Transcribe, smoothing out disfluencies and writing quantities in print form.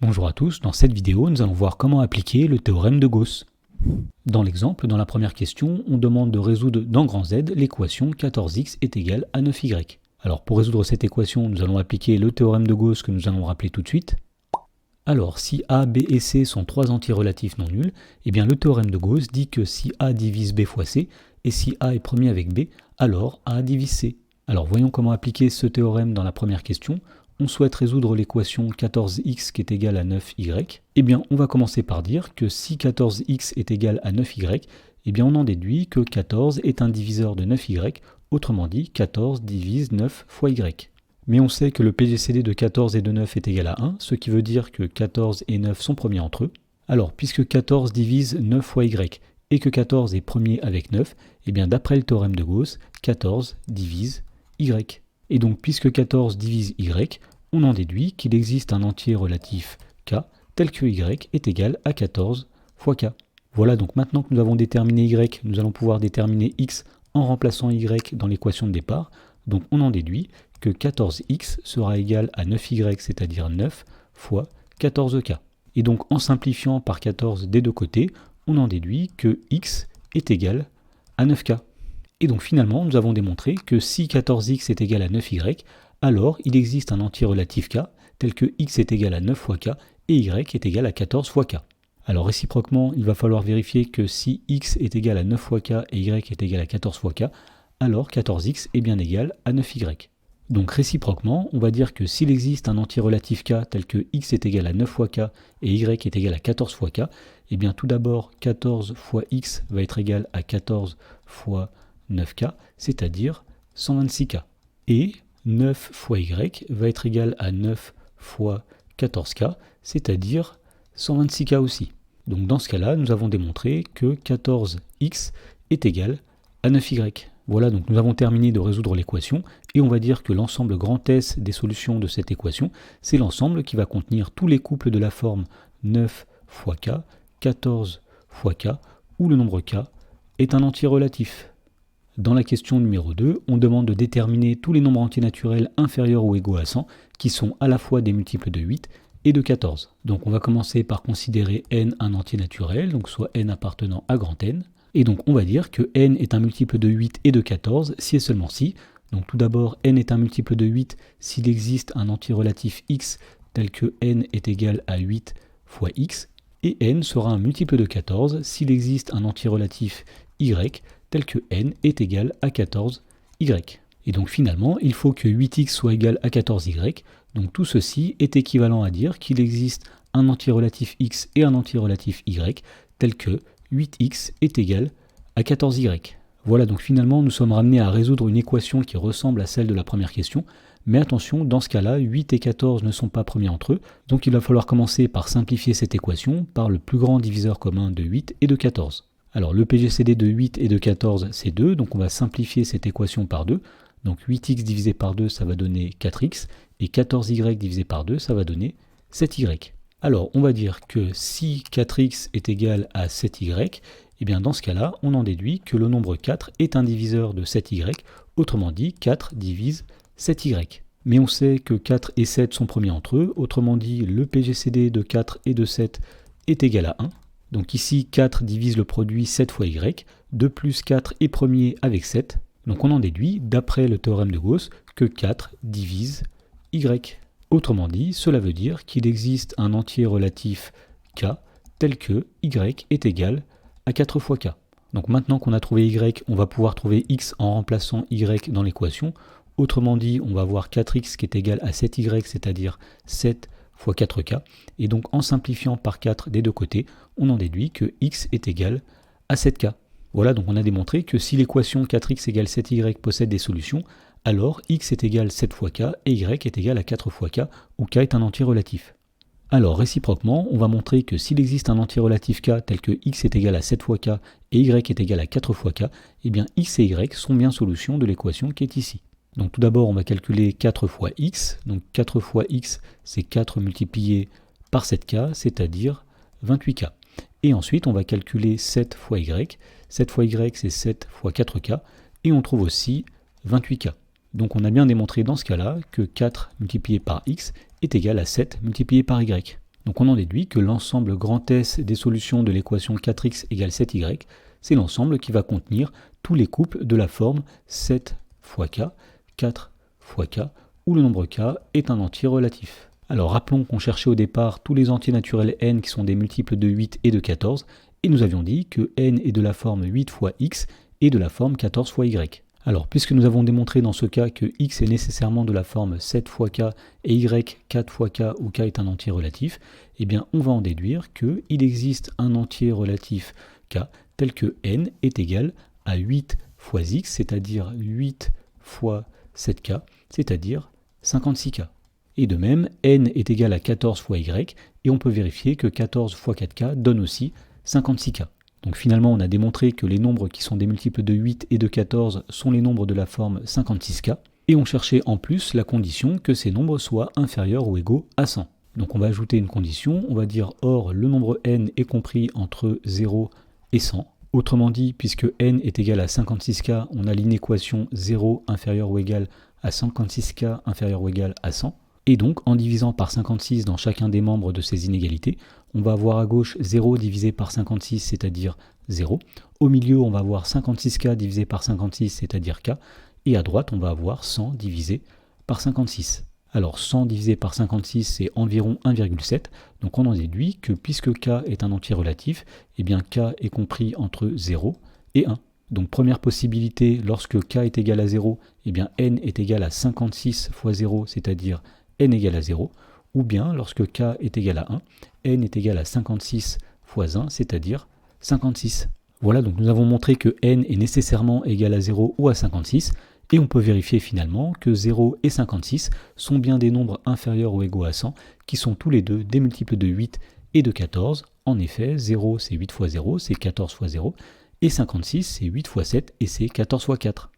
Bonjour à tous, dans cette vidéo, nous allons voir comment appliquer le théorème de Gauss. Dans l'exemple, dans la première question, on demande de résoudre dans grand Z l'équation 14x est égal à 9y. Alors pour résoudre cette équation, nous allons appliquer le théorème de Gauss que nous allons rappeler tout de suite. Alors si A, B et C sont trois antirelatifs non nuls, eh bien le théorème de Gauss dit que si A divise B fois C, et si A est premier avec B, alors A divise C. Alors voyons comment appliquer ce théorème dans la première question. On souhaite résoudre l'équation 14x qui est égale à 9y, eh bien on va commencer par dire que si 14x est égal à 9y, eh bien on en déduit que 14 est un diviseur de 9y, autrement dit 14 divise 9 fois y. Mais on sait que le PGCD de 14 et de 9 est égal à 1, ce qui veut dire que 14 et 9 sont premiers entre eux. Alors puisque 14 divise 9 fois y et que 14 est premier avec 9, eh bien d'après le théorème de Gauss, 14 divise y. Et donc, puisque 14 divise y, on en déduit qu'il existe un entier relatif k tel que y est égal à 14 fois k. Voilà, donc maintenant que nous avons déterminé y, nous allons pouvoir déterminer x en remplaçant y dans l'équation de départ. Donc on en déduit que 14x sera égal à 9y, c'est-à-dire 9 fois 14k. Et donc en simplifiant par 14 des deux côtés, on en déduit que x est égal à 9k. Et donc finalement, nous avons démontré que si 14x est égal à 9y, alors il existe un entier relatif k, tel que x est égal à 9 fois k, et y est égal à 14 fois k. Alors réciproquement, il va falloir vérifier que si x est égal à 9 fois k et y est égal à 14 fois k, alors 14x est bien égal à 9y. Donc réciproquement, on va dire que s'il existe un entier relatif k, tel que x est égal à 9 fois k, et y est égal à 14 fois k, eh bien tout d'abord 14 fois x va être égal à 14 fois 9k, c'est-à-dire 126k. Et 9 fois y va être égal à 9 fois 14k, c'est-à-dire 126k aussi. Donc dans ce cas-là, nous avons démontré que 14x est égal à 9y. Voilà, donc nous avons terminé de résoudre l'équation, et on va dire que l'ensemble grand S des solutions de cette équation, c'est l'ensemble qui va contenir tous les couples de la forme 9 fois k, 14 fois k, où le nombre k est un entier relatif. Dans la question numéro 2, on demande de déterminer tous les nombres entiers naturels inférieurs ou égaux à 100, qui sont à la fois des multiples de 8 et de 14. Donc on va commencer par considérer n un entier naturel, donc soit n appartenant à grand N. Et donc on va dire que n est un multiple de 8 et de 14 si et seulement si. Donc tout d'abord, n est un multiple de 8 s'il existe un entier relatif x tel que n est égal à 8 fois x, et n sera un multiple de 14 s'il existe un entier relatif y tel que n est égal à 14y. Et donc finalement, il faut que 8x soit égal à 14y. Donc tout ceci est équivalent à dire qu'il existe un entier relatif x et un entier relatif y, tel que 8x est égal à 14y. Voilà, donc finalement, nous sommes ramenés à résoudre une équation qui ressemble à celle de la première question. Mais attention, dans ce cas-là, 8 et 14 ne sont pas premiers entre eux. Donc il va falloir commencer par simplifier cette équation par le plus grand diviseur commun de 8 et de 14. Alors le PGCD de 8 et de 14, c'est 2, donc on va simplifier cette équation par 2. Donc 8x divisé par 2, ça va donner 4x, et 14y divisé par 2, ça va donner 7y. Alors on va dire que si 4x est égal à 7y, eh bien dans ce cas-là, on en déduit que le nombre 4 est un diviseur de 7y, autrement dit 4 divise 7y. Mais on sait que 4 et 7 sont premiers entre eux, autrement dit le PGCD de 4 et de 7 est égal à 1. Donc ici, 4 divise le produit 7 fois y, 2 plus 4 est premier avec 7. Donc on en déduit, d'après le théorème de Gauss, que 4 divise y. Autrement dit, cela veut dire qu'il existe un entier relatif k tel que y est égal à 4 fois k. Donc maintenant qu'on a trouvé y, on va pouvoir trouver x en remplaçant y dans l'équation. Autrement dit, on va avoir 4x qui est égal à 7y, c'est-à-dire 7 fois 4k, et donc en simplifiant par 4 des deux côtés, on en déduit que x est égal à 7k. Voilà, donc on a démontré que si l'équation 4x égale 7y possède des solutions, alors x est égal 7 fois k et y est égal à 4 fois k, où k est un entier relatif. Alors réciproquement, on va montrer que s'il existe un entier relatif k tel que x est égal à 7 fois k et y est égal à 4 fois k, eh bien x et y sont bien solutions de l'équation qui est ici. Donc tout d'abord, on va calculer 4 fois x. Donc 4 fois x, c'est 4 multiplié par 7k, c'est-à-dire 28k. Et ensuite, on va calculer 7 fois y. 7 fois y, c'est 7 fois 4k. Et on trouve aussi 28k. Donc on a bien démontré dans ce cas-là que 4 multiplié par x est égal à 7 multiplié par y. Donc on en déduit que l'ensemble grand S des solutions de l'équation 4x égale 7y, c'est l'ensemble qui va contenir tous les couples de la forme 7 fois k, 4 fois k, où le nombre k est un entier relatif. Alors rappelons qu'on cherchait au départ tous les entiers naturels n qui sont des multiples de 8 et de 14, et nous avions dit que n est de la forme 8 fois x et de la forme 14 fois y. Alors puisque nous avons démontré dans ce cas que x est nécessairement de la forme 7 fois k et y 4 fois k où k est un entier relatif, eh bien on va en déduire qu'il existe un entier relatif k tel que n est égal à 8 fois x, c'est-à-dire 8 fois 7k, c'est-à-dire 56k. Et de même, n est égal à 14 fois y, et on peut vérifier que 14 fois 4k donne aussi 56k. Donc finalement, on a démontré que les nombres qui sont des multiples de 8 et de 14 sont les nombres de la forme 56k, et on cherchait en plus la condition que ces nombres soient inférieurs ou égaux à 100. Donc on va ajouter une condition, on va dire or le nombre n est compris entre 0 et 100. Autrement dit, puisque n est égal à 56k, on a l'inéquation 0 inférieur ou égal à 56k inférieur ou égal à 100. Et donc, en divisant par 56 dans chacun des membres de ces inégalités, on va avoir à gauche 0 divisé par 56, c'est-à-dire 0. Au milieu, on va avoir 56k divisé par 56, c'est-à-dire k. Et à droite, on va avoir 100 divisé par 56. Alors 100 divisé par 56, c'est environ 1,7. Donc on en déduit que puisque k est un entier relatif, eh bien k est compris entre 0 et 1. Donc première possibilité, lorsque k est égal à 0, eh bien n est égal à 56 fois 0, c'est-à-dire n égale à 0, ou bien lorsque k est égal à 1, n est égal à 56 fois 1, c'est-à-dire 56. Voilà, donc nous avons montré que n est nécessairement égal à 0 ou à 56, et on peut vérifier finalement que 0 et 56 sont bien des nombres inférieurs ou égaux à 100, qui sont tous les deux des multiples de 8 et de 14. En effet, 0 c'est 8 fois 0, c'est 14 fois 0, et 56 c'est 8 fois 7 et c'est 14 fois 4.